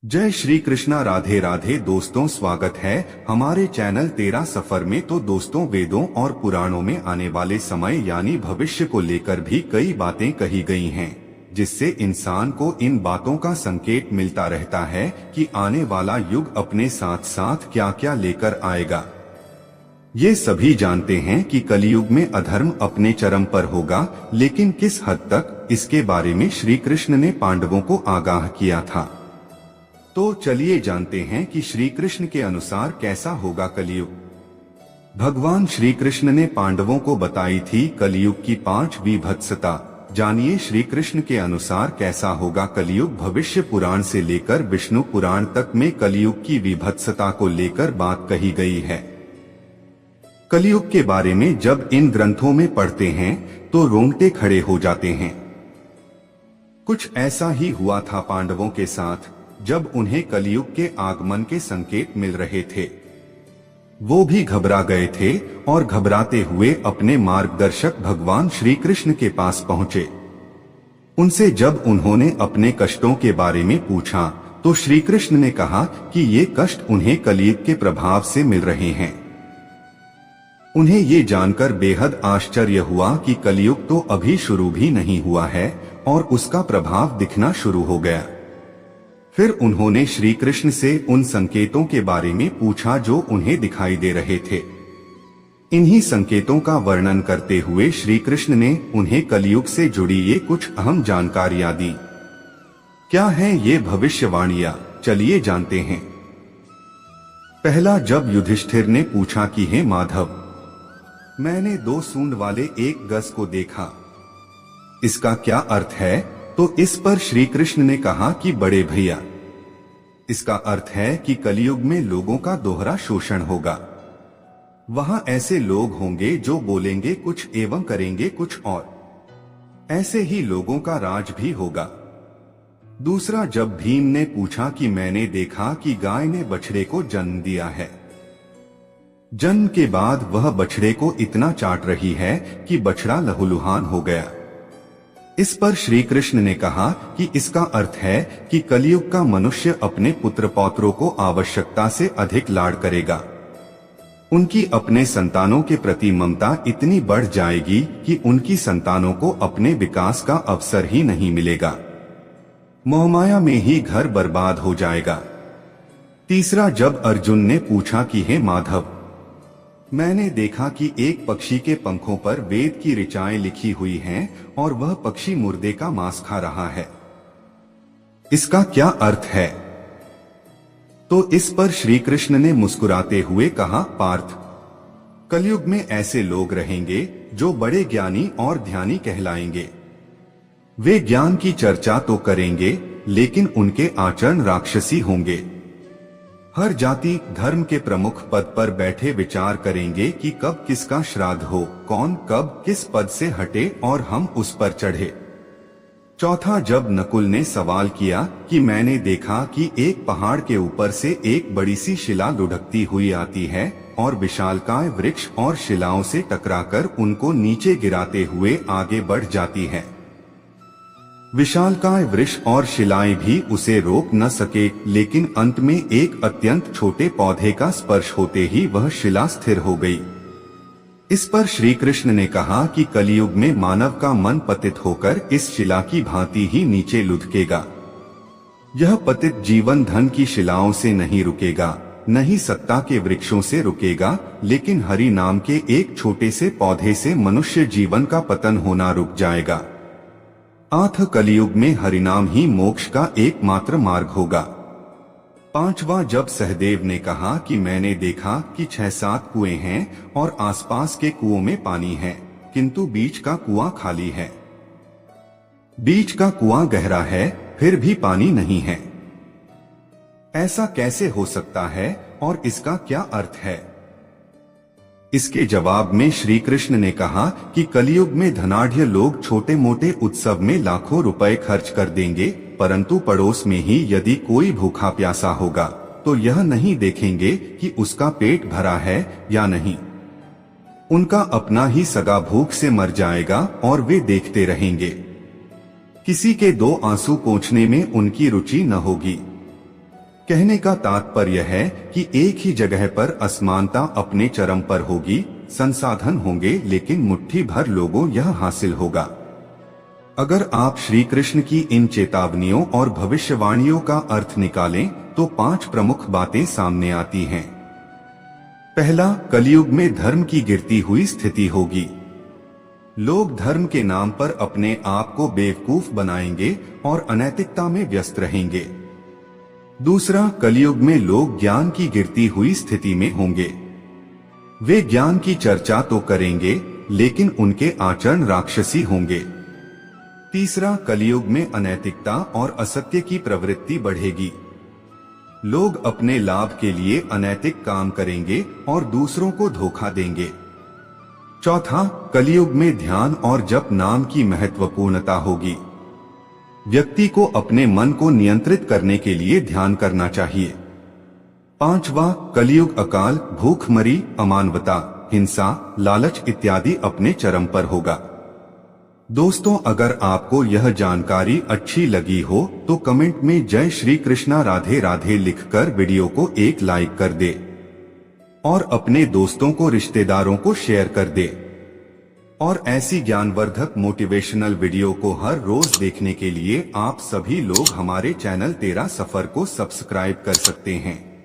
जय श्री कृष्णा। राधे राधे दोस्तों, स्वागत है हमारे चैनल तेरा सफर में। तो दोस्तों, वेदों और पुराणों में आने वाले समय यानी भविष्य को लेकर भी कई बातें कही गई हैं, जिससे इंसान को इन बातों का संकेत मिलता रहता है कि आने वाला युग अपने साथ साथ क्या क्या लेकर आएगा। ये सभी जानते हैं कि कलयुग में अधर्म अपने चरम पर होगा, लेकिन किस हद तक, इसके बारे में श्री कृष्ण ने पांडवों को आगाह किया था। तो चलिए जानते हैं कि श्री कृष्ण के अनुसार कैसा होगा कलयुग। भगवान श्री कृष्ण ने पांडवों को बताई थी कलयुग की 5 विभत्सता। जानिए श्री कृष्ण के अनुसार कैसा होगा कलयुग। भविष्य पुराण से लेकर विष्णु पुराण तक में कलयुग की विभत्सता को लेकर बात कही गई है। कलयुग के बारे में जब इन ग्रंथों में पढ़ते हैं तो रोंगटे खड़े हो जाते हैं। कुछ ऐसा ही हुआ था पांडवों के साथ जब उन्हें कलयुग के आगमन के संकेत मिल रहे थे। वो भी घबरा गए थे और घबराते हुए अपने मार्गदर्शक भगवान श्री कृष्ण के पास पहुंचे। उनसे जब उन्होंने अपने कष्टों के बारे में पूछा तो श्री कृष्ण ने कहा कि ये कष्ट उन्हें कलयुग के प्रभाव से मिल रहे हैं। उन्हें ये जानकर बेहद आश्चर्य हुआ कि कलयुग तो अभी शुरू भी नहीं हुआ है और उसका प्रभाव दिखना शुरू हो गया। फिर उन्होंने श्री कृष्ण से उन संकेतों के बारे में पूछा जो उन्हें दिखाई दे रहे थे। इन्हीं संकेतों का वर्णन करते हुए श्री कृष्ण ने उन्हें कलयुग से जुड़ी ये कुछ अहम जानकारियां दी। क्या है ये भविष्यवाणियां, चलिए जानते हैं। पहला, जब युधिष्ठिर ने पूछा कि हे माधव, मैंने 2 सूंड वाले एक गज को देखा, इसका क्या अर्थ है? तो इस पर श्री कृष्ण ने कहा कि बड़े भैया, इसका अर्थ है कि कलयुग में लोगों का दोहरा शोषण होगा। वहां ऐसे लोग होंगे जो बोलेंगे कुछ एवं करेंगे कुछ और। ऐसे ही लोगों का राज भी होगा। दूसरा, जब भीम ने पूछा कि मैंने देखा कि गाय ने बछड़े को जन्म दिया है। जन्म के बाद वह बछड़े को इतना चाट रही है कि बछड़ा लहूलुहान हो गया। इस पर श्री कृष्ण ने कहा कि इसका अर्थ है कि कलयुग का मनुष्य अपने पुत्र पौत्रों को आवश्यकता से अधिक लाड करेगा। उनकी अपने संतानों के प्रति ममता इतनी बढ़ जाएगी कि उनकी संतानों को अपने विकास का अवसर ही नहीं मिलेगा। मोहमाया में ही घर बर्बाद हो जाएगा। तीसरा, जब अर्जुन ने पूछा कि हे माधव, मैंने देखा कि एक पक्षी के पंखों पर वेद की ऋचाएं लिखी हुई हैं और वह पक्षी मुर्दे का मांस खा रहा है, इसका क्या अर्थ है? तो इस पर श्री कृष्ण ने मुस्कुराते हुए कहा, पार्थ, कलयुग में ऐसे लोग रहेंगे जो बड़े ज्ञानी और ध्यानी कहलाएंगे। वे ज्ञान की चर्चा तो करेंगे लेकिन उनके आचरण राक्षसी होंगे। हर जाति धर्म के प्रमुख पद पर बैठे विचार करेंगे कि कब किसका श्राद्ध हो, कौन कब किस पद से हटे और हम उस पर चढ़े। चौथा, जब नकुल ने सवाल किया कि मैंने देखा कि एक पहाड़ के ऊपर से एक बड़ी सी शिला लुढ़कती हुई आती है और विशालकाय वृक्ष और शिलाओं से टकराकर उनको नीचे गिराते हुए आगे बढ़ जाती है। विशालकाय वृक्ष और शिलाएं भी उसे रोक न सके, लेकिन अंत में एक अत्यंत छोटे पौधे का स्पर्श होते ही वह शिला स्थिर हो गई। इस पर श्री कृष्ण ने कहा कि कलयुग में मानव का मन पतित होकर इस शिला की भांति ही नीचे लुढ़केगा। यह पतित जीवन धन की शिलाओं से नहीं रुकेगा, न ही सत्ता के वृक्षों से रुकेगा, लेकिन हरि नाम के एक छोटे से पौधे से मनुष्य जीवन का पतन होना रुक जाएगा। आठ, कलयुग में हरिनाम ही मोक्ष का एकमात्र मार्ग होगा। पांचवा, जब सहदेव ने कहा कि मैंने देखा कि 6-7 कुएं हैं और आसपास के कुओं में पानी है, किंतु बीच का कुआं खाली है। बीच का कुआं गहरा है फिर भी पानी नहीं है। ऐसा कैसे हो सकता है और इसका क्या अर्थ है? इसके जवाब में श्री कृष्ण ने कहा कि कलयुग में धनाढ्य लोग छोटे मोटे उत्सव में लाखों रुपए खर्च कर देंगे, परंतु पड़ोस में ही यदि कोई भूखा प्यासा होगा तो यह नहीं देखेंगे कि उसका पेट भरा है या नहीं। उनका अपना ही सगा भूख से मर जाएगा और वे देखते रहेंगे। किसी के 2 आंसू पोंछने में उनकी रुचि न होगी। कहने का तात्पर्य है कि एक ही जगह पर असमानता अपने चरम पर होगी, संसाधन होंगे लेकिन मुट्ठी भर लोगों यह हासिल होगा। अगर आप श्री कृष्ण की इन चेतावनियों और भविष्यवाणियों का अर्थ निकालें तो 5 प्रमुख बातें सामने आती हैं। पहला, कलयुग में धर्म की गिरती हुई स्थिति होगी। लोग धर्म के नाम पर अपने आप को बेवकूफ बनाएंगे और अनैतिकता में व्यस्त रहेंगे। दूसरा, कलयुग में लोग ज्ञान की गिरती हुई स्थिति में होंगे। वे ज्ञान की चर्चा तो करेंगे लेकिन उनके आचरण राक्षसी होंगे। तीसरा, कलयुग में अनैतिकता और असत्य की प्रवृत्ति बढ़ेगी। लोग अपने लाभ के लिए अनैतिक काम करेंगे और दूसरों को धोखा देंगे। चौथा, कलयुग में ध्यान और जप नाम की महत्वपूर्णता होगी। व्यक्ति को अपने मन को नियंत्रित करने के लिए ध्यान करना चाहिए। पांचवा, कलयुग अकाल, भूखमरी, अमानवता, हिंसा, लालच इत्यादि अपने चरम पर होगा। दोस्तों, अगर आपको यह जानकारी अच्छी लगी हो तो कमेंट में जय श्री कृष्णा राधे राधे लिखकर वीडियो को एक लाइक कर दे और अपने दोस्तों को, रिश्तेदारों को शेयर कर दे। और ऐसी ज्ञानवर्धक मोटिवेशनल वीडियो को हर रोज देखने के लिए आप सभी लोग हमारे चैनल तेरा सफर को सब्सक्राइब कर सकते हैं।